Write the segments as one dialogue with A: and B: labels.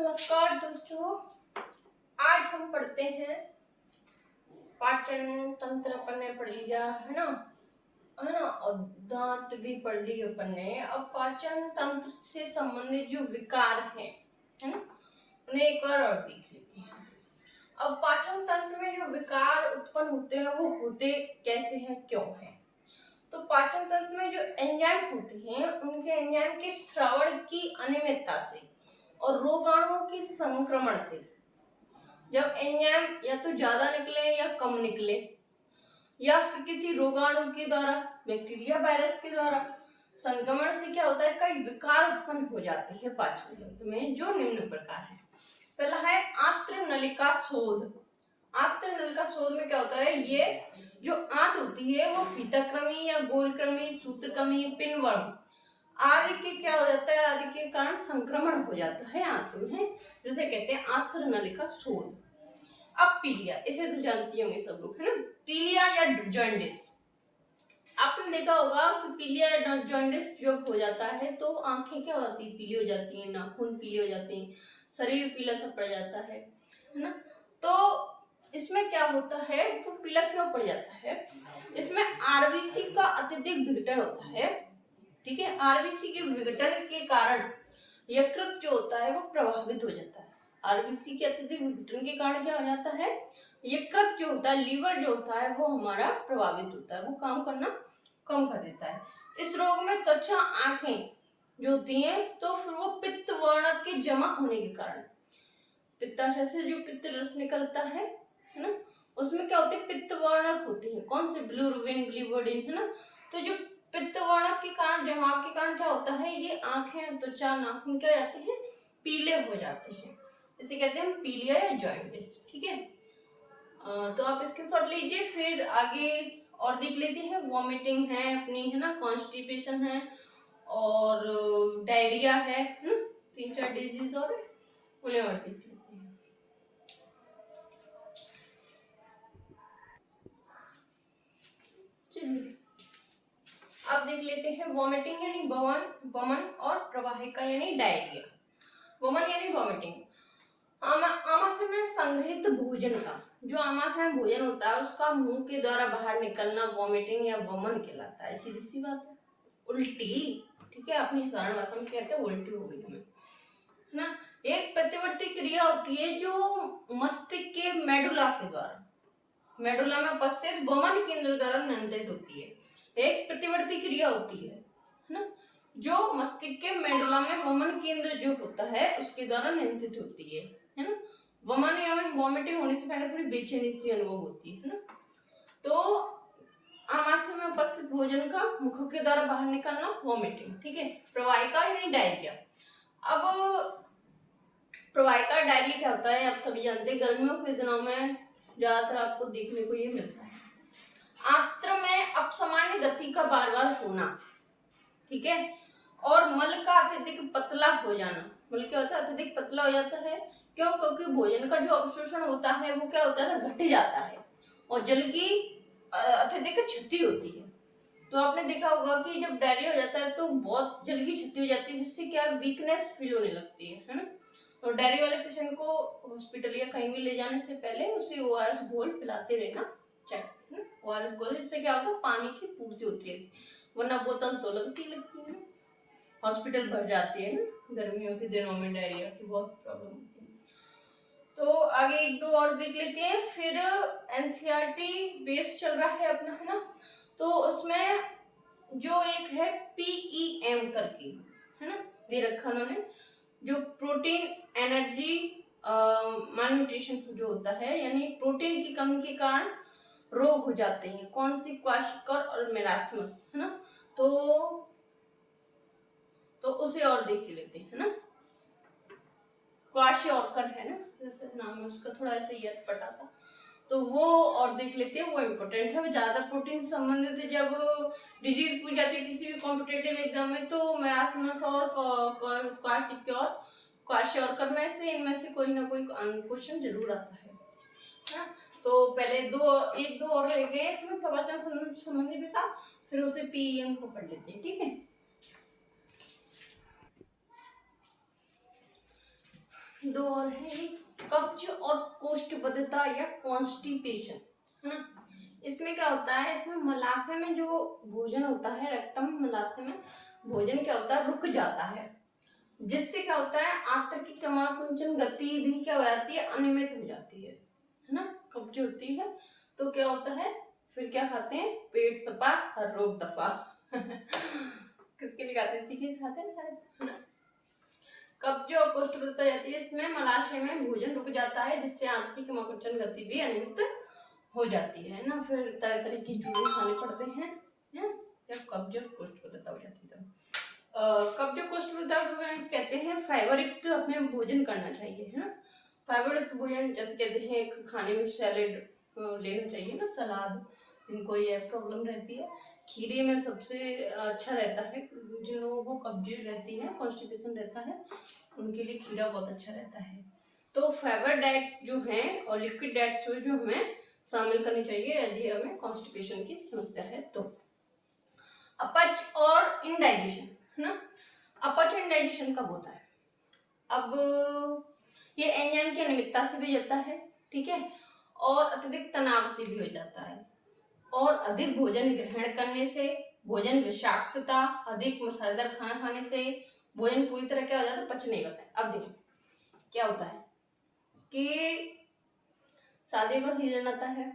A: नमस्कार दोस्तों, आज हम पढ़ते हैं पाचन तंत्र। अपन ने पढ़ लिया है ना, और दांत भी पढ़ लिए अपन ने। अब पाचन तंत्र से संबंधित जो विकार है ना, उन्हें एक बार और देख लेते हैं। अब पाचन तंत्र में जो विकार उत्पन्न होते हैं वो होते कैसे हैं, क्यों हैं? तो पाचन तंत्र में जो एंजाइम होते हैं, उनके एंजाइम के स्रावण की अनियमितता से और रोगाणुओं के संक्रमण से, जब एंजाइम या तो ज्यादा निकले या कम निकले, या फिर किसी रोगाणु के द्वारा, बैक्टीरिया वायरस के द्वारा संक्रमण से क्या होता है, कई विकार उत्पन्न हो जाते हैं पाचन तंत्र में, जो निम्न प्रकार है। पहला है आंत्र नलिका शोध। आंत्र नलिका शोध में क्या होता है, ये जो आंत होती है वो फीताकृमि या गोलकृमि, सूत्रकृमि, पिनवर्म आदि के क्या हो जाता है, आदि के कारण संक्रमण हो जाता है आंत में, जिसे कहते हैं आंत्र नलिका शोध। अब पीलिया, इसे तो जानती होंगे सब लोग, है ना। पीलिया या जॉन्डिस, आपने देखा होगा कि पीलिया या जॉन्डिस जब हो जाता है तो आंखें क्या हो जाती है, पीली हो जाती है, नाखून पीले हो जाते हैं, शरीर पीला सा पड़ जाता है ना। तो इसमें क्या होता है, वो पीला क्यों पड़ जाता है, इसमें आरबीसी का अत्यधिक विघटन होता है। ठीक है, आरबीसी के विघटन के कारण यकृत जो होता है वो प्रभावित हो जाता है। आरबीसी के अत्यधिक विघटन के कारण क्या हो जाता है, यकृत जो होता है, लीवर जो होता है, वो हमारा प्रभावित होता है, वो काम करना कम कर देता है। इस रोग में त्वचा, आंखें जो होती हैं, तो फिर वो पित्त वर्ण के जमा होने के कारण, पित्ताशय से जो पित्त रस निकलता है ना, उसमें क्या होते हैं, पित्त वर्णक होते हैं। कौन से, बिलिरुबिन, बिलिवर्डिन, है ना। तो जो पित्त वर्णक के कारण, जमाव के कारण क्या होता है, ये आंखें, त्वचा, नाखून क्या जाते हैं, पीले हो जाते हैं। इसे कहते हैं पीलिया या जॉन्डिस। ठीक है, तो आप स्क्रीनशॉट लीजिए, फिर आगे और देख लेते हैं। वॉमिटिंग है अपनी, है ना, कॉन्स्टिपेशन है और डायरिया है ना, 3-4 डिजीज और उन्हें और देख लेते हैं। चलिए अब देख लेते हैं वॉमिटिंग यानी वमन और प्रवाहिका यानी डायरिया। वमन यानी वॉमिटिंग, आमाशय में संग्रहित भोजन का, जो आमाशय में भोजन होता है उसका मुंह के द्वारा बाहर निकलना वॉमिटिंग या वमन कहलाता है। सीधी सी बात है, उल्टी। ठीक है, अपनी साधारण भाषा में कहते हैं उल्टी हो गई हमें, है ना। एक प्रतिवर्ती क्रिया होती है जो मस्तिष्क के मेडुला के द्वारा, मेडुला में उपस्थित वमन केंद्र द्वारा नियंत्रित होती है। एक प्रतिवर्ती क्रिया होती है ना, जो मस्तिष्क के मेडुला में वमन केंद्र जो होता है उसके द्वारा नियंत्रित होती है ना। वमन या वॉमिटिंग होने से पहले थोड़ी बेचैनी सी अनुभव होती है ना। तो आमाशय में उपस्थित भोजन का मुख के द्वारा बाहर निकलना वॉमिटिंग। ठीक है, प्रवाहिका यानी डायरिया। अब प्रवाहिका डायरिया क्या होता है, आप सभी जानते हैं, गर्मियों के दिनों में ज्यादातर आपको देखने को ये मिलता है। आंत्र में अपसामान्य गति का बार बार होना, ठीक है, और मल का अत्यधिक पतला हो जाना। मल क्या होता है, अत्यधिक पतला हो जाता है, क्यों, क्योंकि भोजन का जो अवशोषण होता है वो क्या होता है, घट जाता है, और जल की अत्यधिक क्षति होती है। तो आपने देखा होगा कि जब डायरिया हो जाता है तो बहुत जल की क्षति हो जाती है, जिससे क्या वीकनेस फील होने लगती है ना। और डायरिया वाले पेशेंट को हॉस्पिटल या कहीं भी ले जाने से पहले उसे ओआरएस घोल पिलाते रहना चाहिए। ओआरएस घोल, जिससे क्या होता है, पानी की पूर्ति होती है, वरना बोतल तो लगती है, हॉस्पिटल भर जाती है ना। गर्मियों के दिनों में डायरिया की बहुत प्रॉब्लम होती है। तो आगे 1-2 और देख लेते हैं, फिर एनसीईआरटी बेस चल रहा है अपना, है ना। तो उसमें जो एक है पीईएम करके, है ना, दे रखा उन्होंने, जो प्रोटीन एनर्जी मालन्यूट्रिशन जो होता है, यानी प्रोटीन की कमी के कारण रोग हो जाते हैं। कौन सी, क्वाशिकर और मेलास्मस, है ना। तो उसे और देख लेते हैं ना। क्वाशियोकर है ना, जैसे नाम है उसका, थोड़ा ऐसा ही पटा सा, तो वो और देख लेते हैं, वो इम्पोर्टेंट है। ज्यादा प्रोटीन से संबंधित जब डिजीज पूछ जाती है किसी भी कॉम्पिटेटिव एग्जाम में, तो मेलास्मस और क्वाशियोकर में से, इनमें से कोई ना कोई क्वेश्चन जरूर आता है ना। तो पहले 1-2 और रह गए इसमें प्रवचन संबंधी भी था, फिर उसे पीएम को पढ़ लेते हैं। ठीक है, दो और है ये, कब्ज और कोष्ठबद्धता या कॉन्स्टिपेशन, है ना। इसमें क्या होता है, इसमें मलाशय में जो भोजन होता है, रेक्टम मलाशय में भोजन क्या होता है, रुक जाता है, जिससे क्या होता है, आंत्र की क्रमाकुंचन गति भी क्या हो जाती है, अनियमित हो जाती है ना। कब्ज होती है तो क्या होता है, फिर क्या खाते हैं, पेट सपा हर रोग दफा किसके लिए खाते हैं, इसी के खाते हैं शायद, है ना। कब्ज और कोष्ठबद्धता जाती है, इसमें मलाशय में भोजन रुक जाता है, जिससे आंत की क्रमाकुंचन गति भी अनियमित हो जाती है ना। फिर तरह तरह की चूहे खाने पड़ते हैं ना, जब कब्ज और कोष्ठबद्धता हो जाती है। तो कब्ज और कोष्ठबद्धता कहते हैं फाइबर युक्त अपने भोजन करना चाहिए, है ना। फाइबर युक्त भोजन जैसे कहते हैं, खाने में सैलेड लेना चाहिए ना, सलाद, जिनको ये प्रॉब्लम रहती है। खीरे में सबसे अच्छा रहता है, जिन लोगों को कब्ज रहती है, कॉन्स्टिपेशन रहता है, उनके लिए खीरा बहुत अच्छा रहता है। तो फाइबर डाइट्स जो हैं और लिक्विड डाइट्स जो हमें शामिल करनी चाहिए यदि हमें कॉन्स्टिपेशन की समस्या है तो। अपच और इंडाइजेशन, है ना। अपच और इंडाइजेशन कब होता है, अब ये एंजाइम की अनियमितता से भी होता है, ठीक है, और अत्यधिक तनाव से भी हो जाता है, और अधिक भोजन ग्रहण करने से, भोजन विषाक्तता, अधिक मसालेदार खाना खाने से भोजन पूरी तरह क्या हो जाता है, पच नहीं पाता है। अब देखो क्या होता है कि शादी का सीजन आता है,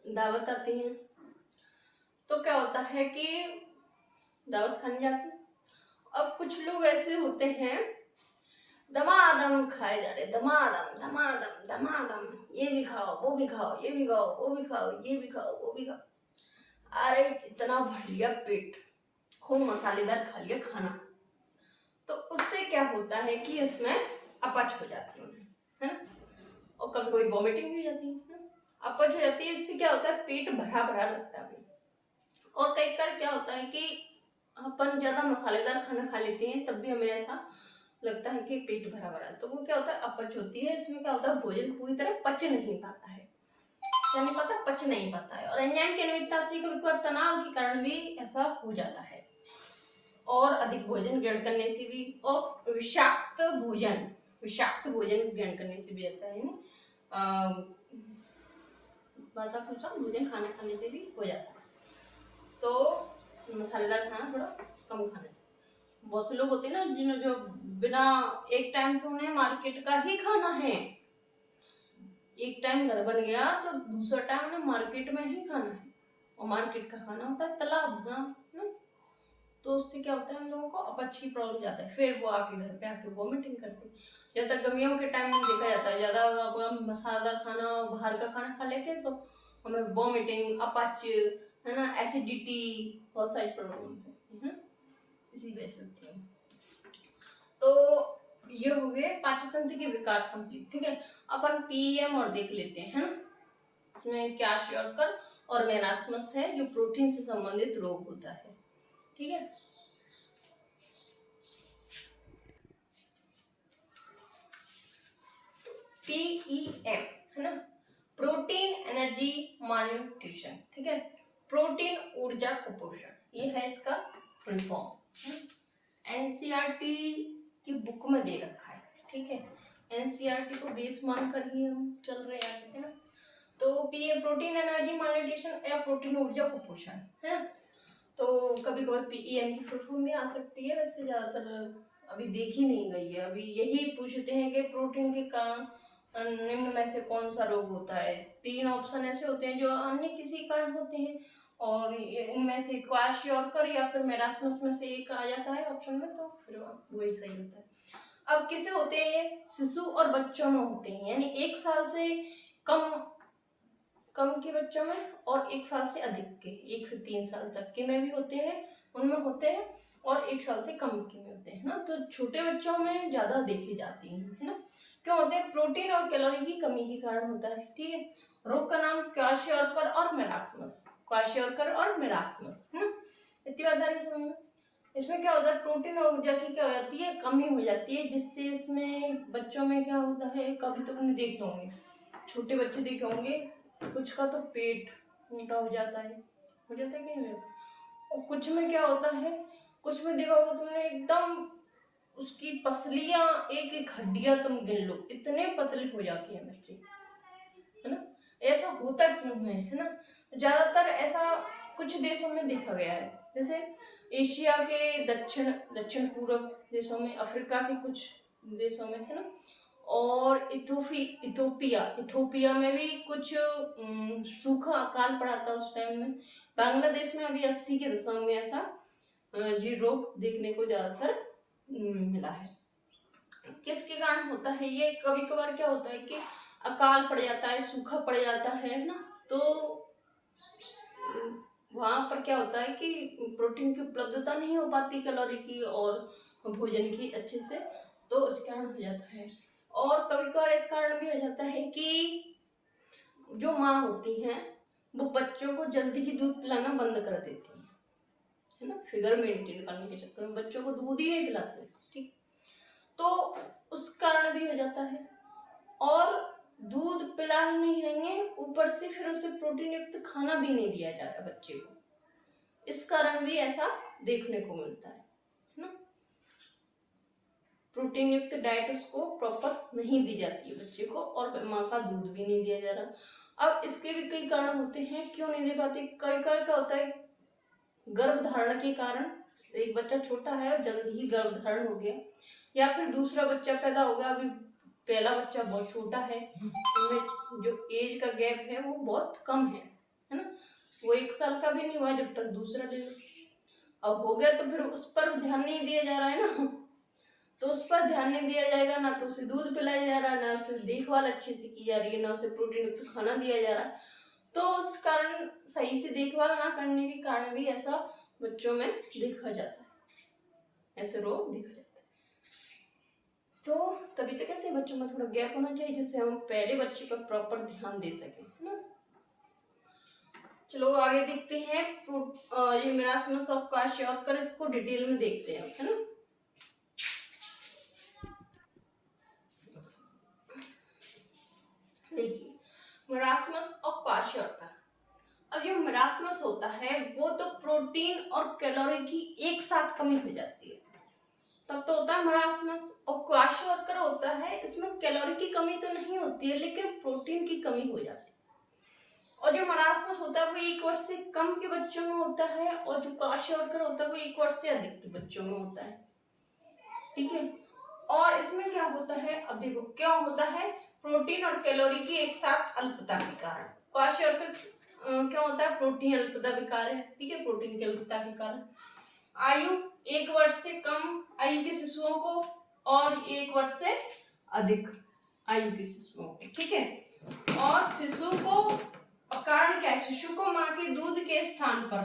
A: दावत आती है, तो क्या होता है कि दावत खाने जाते हैं। अब कुछ लोग ऐसे होते हैं, दमादम खाए जा रहे, दमादम दमादम दमादम, ये भी खाओ वो भी खाओ, ये भी खाओ वो भी खाओ, ये भी खाओ वो भी खाओ। अरे इतना भर लिया पेट, खूब मसालेदार खा लिया खाना, तो उससे क्या होता है कि इसमें अपच हो जाती है उन्हें, है ना, और कभी कोई वॉमिटिंग भी हो जाती है, अपच हो जाती है। इससे क्या होता है, पेट भरा भरा लगता है हमें। और कई बार क्या होता है कि अपन ज्यादा मसालेदार खाना खा लेते हैं, तब भी हमें ऐसा लगता है कि पेट भरा भरा, तो वो क्या होता है, अपच होती है। इसमें क्या होता है, भोजन पूरी तरह पच नहीं पाता है, क्या नहीं पाता, पच नहीं पाता है। और एंजाइम की अनियमितता से कभी कभार तनाव के कारण भी ऐसा हो जाता है, और अधिक भोजन ग्रहण करने से भी, और विषाक्त भोजन ग्रहण करने से भी आता है ना, भाषा पूछा भोजन खाना खाने से भी हो जाता है। तो मसालेदार खाना थोड़ा कम खाना चाहिए। बहुत से लोग होते हैं ना, जिन्हें जो बिना, एक टाइम तो उन्हें मार्केट का ही खाना है, एक टाइम घर बन गया तो दूसरा टाइम उन्हें मार्केट में ही खाना है, और मार्केट का खाना होता है तला भुना ना, तो उससे क्या होता है, हम लोगों को अपच की प्रॉब्लम जाता है, फिर वो आके घर पे आके वॉमिटिंग करते हैं। ज्यादा गर्मियों के टाइम में देखा जाता है, ज्यादा मसालेदार खाना, बाहर का खाना खा लेते हैं तो हमें वॉमिटिंग, अपच, है ना, एसिडिटी, बहुत सारी प्रॉब्लम्स है, इसी वजह से होती है। तो ये हो गए पाचन तंत्र के विकार कंप्लीट, ठीक है। अपन पीएम और देख लेते हैं, है ना। इसमें क्वाशियोरकर और मेरास्मस है, जो प्रोटीन से संबंधित रोग होता है, ठीक है। पीईएम, है ना, प्रोटीन एनर्जी मालन्यूट्रिशन, ठीक है, प्रोटीन ऊर्जा कुपोषण, ये है इसका फुल फॉर्म। एनसीईआरटी की बुक में दे रखा है, ठीक है, एनसीईआरटी को बेस मानकर ही हम चल रहे हैं, है ना। तो पीए प्रोटीन एनर्जी मालन्यूट्रिशन या प्रोटीन ऊर्जा कुपोषण, है ना। तो कभी कभार पीईएम की फुल फॉर्म भी आ सकती है, वैसे ज्यादातर अभी देखी नहीं गई है। अभी यही पूछते हैं कि प्रोटीन के कारण निम्न में से कौन सा रोग होता है। 3 ऑप्शन ऐसे होते हैं जो अन्य किसी कारण होते हैं, और इनमें से क्वाशियोरकर या फिर मेरास्मस में से एक आ जाता है ऑप्शन में, तो फिर वही सही होता है। अब किसे होते हैं ये, शिशु और बच्चों में होते हैं, यानी 1 साल से कम कम के बच्चों में, और 1 साल से अधिक के, 1 से 3 साल तक के में भी होते हैं, उनमें होते हैं, और 1 साल से कम के में होते हैं ना। तो छोटे बच्चों में ज्यादा देखी जाती है ना। क्यों होते हैं, प्रोटीन और कैलोरी की कमी के कारण होता है, ठीक है। रोग का नाम क्वाशियोरकर और मेरास्मस, क्वाशियोरकर और मेरास्मस, है ना। इतनी बात आ रही समझ में। इसमें क्या होता है, प्रोटीन और ऊर्जा की क्या हो जाती है, कमी हो जाती है, जिससे इसमें बच्चों में क्या होता है, कभी तो तुमने देखे होंगे, छोटे बच्चे देखे होंगे, कुछ का तो पेट मोटा हो जाता है कि नहीं हो जाता, और कुछ में क्या होता है, कुछ में देखा होगा तुमने एकदम उसकी पसलियां, एक एक हड्डियां तुम गिन लो, इतने पतले हो जाते हैं बच्चे, है ना। ऐसा होता क्यों है ना। ज्यादातर ऐसा कुछ देशों में देखा गया है, जैसे एशिया के दक्षिण दक्षिण पूर्व देशों में, अफ्रीका के कुछ देशों में, है ना, और इथोपिया इथोपिया में भी कुछ सूखा अकाल पड़ा था उस टाइम में। बांग्लादेश में अभी 80 के दशक में ऐसा जी रोग देखने को ज्यादातर मिला है। किसके कारण होता है ये, कभी कभार क्या होता है कि अकाल पड़ जाता है, सूखा पड़ जाता है ना, तो वहां पर क्या होता है कि प्रोटीन की उपलब्धता नहीं हो पाती, कैलोरी की और भोजन की अच्छे से, तो इस कारण हो जाता है। और कभी कभार इस कारण भी हो जाता है कि जो माँ होती हैं वो बच्चों को जल्दी ही दूध पिलाना बंद कर देती है ना, फिगर मेंटेन करने के चक्कर में बच्चों को दूध ही नहीं पिलाते, ठीक, तो उस कारण भी हो जाता है। और दूध पिला ही नहीं रही है, ऊपर से फिर उसे प्रोटीन युक्त खाना भी नहीं दिया जा रहा बच्चे को, इस कारण भी ऐसा देखने को मिलता है ना। प्रोटीन युक्त डाइट उसको प्रॉपर नहीं दी जाती है बच्चे को, और माँ का दूध भी नहीं दिया जा रहा। अब इसके भी कई कारण होते हैं, क्यों नहीं दे पाते। कई कारण क्या होता है, गर्भ धारण के कारण, एक बच्चा छोटा है और जल्दी ही गर्भ धारण हो गया, या फिर दूसरा बच्चा पैदा हो गया, अभी पहला बच्चा बहुत छोटा है, उनमें जो एज का गैप है वो बहुत कम है ना, वो 1 साल का भी नहीं हुआ जब तक दूसरा ले लो। अब हो गया तो फिर उस पर ध्यान नहीं दिया जा रहा है ना, तो उस पर ध्यान नहीं दिया जाएगा, ना तो उसे दूध पिलाया जा रहा है, ना उसे देखभाल अच्छे से की जा रही है, ना उसे प्रोटीन युक्त खाना दिया जा रहा है, तो उस कारण सही से देखभाल ना करने के कारण भी ऐसा बच्चों में देखा जाता है, ऐसे रोग देखा जाता है। तो तभी तो कहते हैं बच्चों में थोड़ा गैप होना चाहिए, जिससे हम पहले बच्चे पर प्रॉपर ध्यान दे सकें, है ना। चलो आगे देखते हैं, ये मेरास्मस ऑफ क्वाशियोरकर, इसको डिटेल में देखते हैं, है ना। देखिए मेरास्मस ऑफ क्वाशियोरकर, अब जो मेरास्मस होता है वो तो प्रोटीन और कैलोरी की एक साथ कमी हो जाती है, तब तो होता है मरासमस। और क्वाशियोरकर होता है, इसमें कैलोरी की कमी तो नहीं होती है लेकिन प्रोटीन की कमी हो जाती है। और जो मरासमस होता है वो 1 वर्ष से कम के बच्चों में होता है, और जो क्वाशियोरकर होता है वो 1 वर्ष से अधिक के बच्चों में होता है, ठीक है। और इसमें क्या होता है, अब देखो क्या होता है, प्रोटीन और कैलोरी की एक साथ अल्पता के कारण क्वाशियोरकर क्या होता है, प्रोटीन अल्पता विकार है, ठीक है, प्रोटीन की अल्पता के कारण। आयु 1 वर्ष से कम आयु के शिशुओं को और 1 वर्ष से अधिक आयु के शिशुओं को, ठीक है। और शिशु को, कारण क्या है, शिशु को माँ के दूध के स्थान पर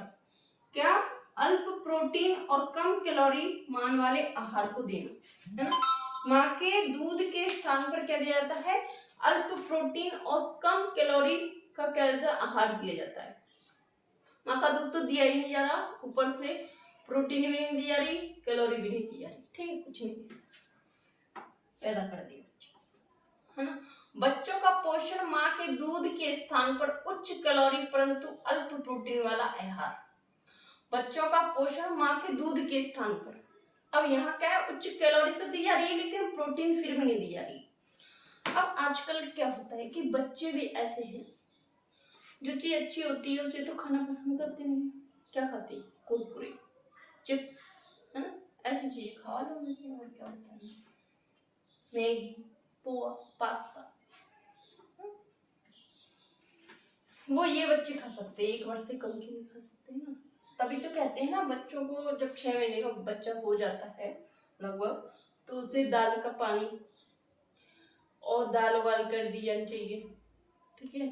A: क्या, अल्प प्रोटीन और कम कैलोरी मान वाले आहार को देना, है ना। माँ के दूध के स्थान पर क्या दिया जाता है, अल्प प्रोटीन और कम कैलोरी का क्या जाता है, आहार दिया जाता है। माँ का दूध तो दिया ही नहीं जा रहा, ऊपर से प्रोटीन भी नहीं दी जा रही, कैलोरी भी नहीं दी जा रही, ठीक है, कुछ नहीं पैदा कर दिया बच्चे, है ना। बच्चों का पोषण माँ के दूध के स्थान पर उच्च कैलोरी परंतु अल्प प्रोटीन वाला आहार, बच्चों का पोषण माँ के दूध के स्थान पर। अब यहाँ क्या है, उच्च कैलोरी तो दी जा रही है लेकिन प्रोटीन फिर भी नहीं दी जा रही। अब आजकल क्या होता है कि बच्चे भी ऐसे हैं, जो चीज अच्छी होती है उसे तो खाना पसंद करते नहीं, क्या खाते हैं, कुरकुरे, चिप्स, है ना, ऐसी चीजें खा लो उनसे, और क्या होता है, मैगी, पोहा, पास्ता, वो ये बच्चे खा सकते हैं, 1 वर्ष से कम के नहीं खा सकते ना। तभी तो कहते हैं ना, बच्चों को जब 6 महीने का बच्चा हो जाता है लगभग, तो उसे दाल का पानी और दाल उबाल कर दी जानी चाहिए, ठीक है।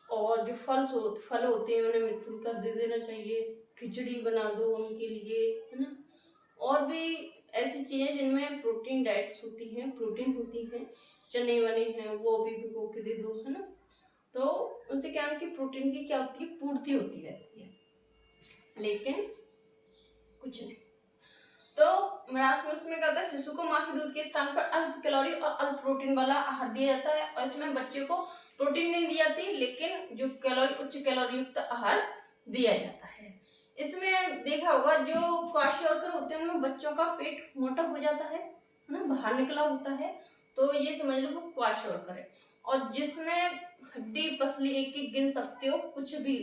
A: और जो फल होते हैं उन्हें मिक्स कर दे देना चाहिए, खिचड़ी बना दो उनके लिए, है ना। और भी ऐसी चीजें जिनमें प्रोटीन डाइट्स होती हैं, प्रोटीन होती हैं, चने वने हैं वो भी भिगो के दे दो, है ना। तो उनसे क्या है कि प्रोटीन की क्या होती है, पूर्ति होती रहती है, लेकिन कुछ नहीं। तो मरासमस में क्या होता है, शिशु को माँ के दूध के स्थान पर अल्प कैलोरी और अल्प प्रोटीन वाला आहार दिया जाता है, और इसमें बच्चे को प्रोटीन नहीं दी जाती लेकिन जो कैलोरी, उच्च कैलोरी युक्त आहार दिया जाता है। इसमें देखा होगा जो क्वाशोर्कर होते हैं उनमें बच्चों का पेट मोटा हो जाता है ना, बाहर निकला होता है, तो ये समझ लो वो क्वाशोर्कर है। और जिसमें हड्डी पसली एक एक गिन सकते हो, कुछ भी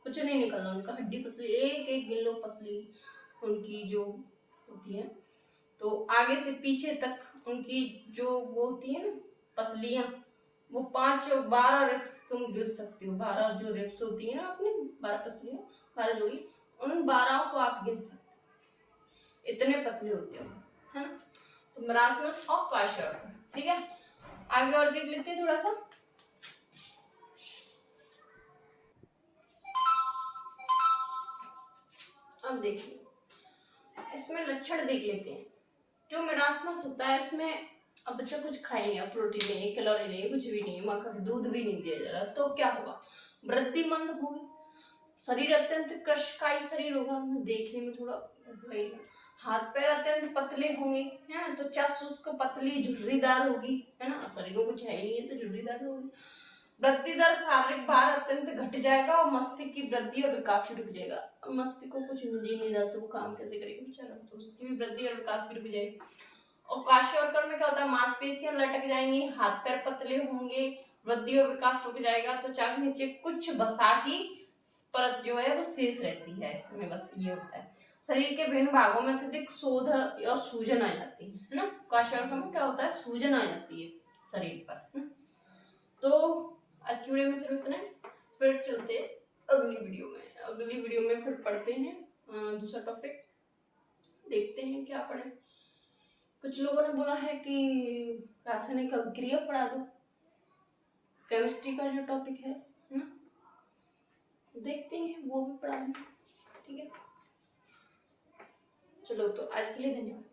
A: कुछ नहीं निकलना उनका, हड्डी पसली एक एक गिन लो पसली उनकी जो होती है। तो आगे से पीछे तक उनकी जो वो होती है ना पसलियां, वो 5-12 रिप्स तुम गिन सकते हो। 12 जो रिप्स होती है ना अपनी, 12 पसलियां, 12 जोड़ी, उन 12 को आप गिन सकते हो, इतने पतले होते हो, है ना। तो मरासमस और क्वाशोर्कर, ठीक है। आगे और देख लेते हैं थोड़ा सा। अब देखिए इसमें लक्षण देख लेते हैं। जो मेरास्मस होता है इसमें अब बच्चा कुछ खाए नहीं, प्रोटीन नहीं है, कैलोरी नहीं है, कुछ भी नहीं है, मक्खन दूध भी नहीं दिया जा रहा, तो क्या होगा, वृद्धि मंद होगी, शरीर अत्यंत कृशकाय शरीर होगा, देखने में थोड़ा लगेगा, हाथ पैर अत्यंत पतले होंगे, है ना, त्वचा शुष्क पतली झुर्रीदार होगी, है ना, शरीर में कुछ है ही नहीं है तो झुर्रीदार होगी। वृद्धि दर शारीरिक भार अत्यंत घट जाएगा और मस्तिष्क की वृद्धि और विकास भी रुक जाएगा। अब मस्तिष्क को कुछ मिल ही नहीं रहा तो वो काम कैसे करेगा बेचारा, तो उसकी भी वृद्धि और विकास भी रुक जाएगी। और क्वाशोर्कर में क्या होता है, मांसपेशियां लटक जाएंगी, हाथ पैर पतले होंगे, वृद्धि और विकास रुक जाएगा, तो चाक नीचे कुछ वसा की परत जो है वो शेष रहती है, इसमें बस ये होता है। शरीर के विभिन्न भागों में अत्यधिक शोध और सूजन आ जाती है ना। क्वाशोर्कर में क्या होता है, सूजन आ जाती है शरीर पर, है ना? तो आज की वीडियो में सिर्फ इतना है, फिर चलते अगली वीडियो में। अगली वीडियो में फिर पढ़ते हैं दूसरा टॉपिक, देखते हैं क्या पढ़े। कुछ लोगों ने बोला है कि रासायनिक अभिक्रिया पढ़ा दो, केमिस्ट्री का जो टॉपिक है ना, देखते हैं वो भी पढ़ा दो, ठीक है। चलो तो आज के लिए धन्यवाद।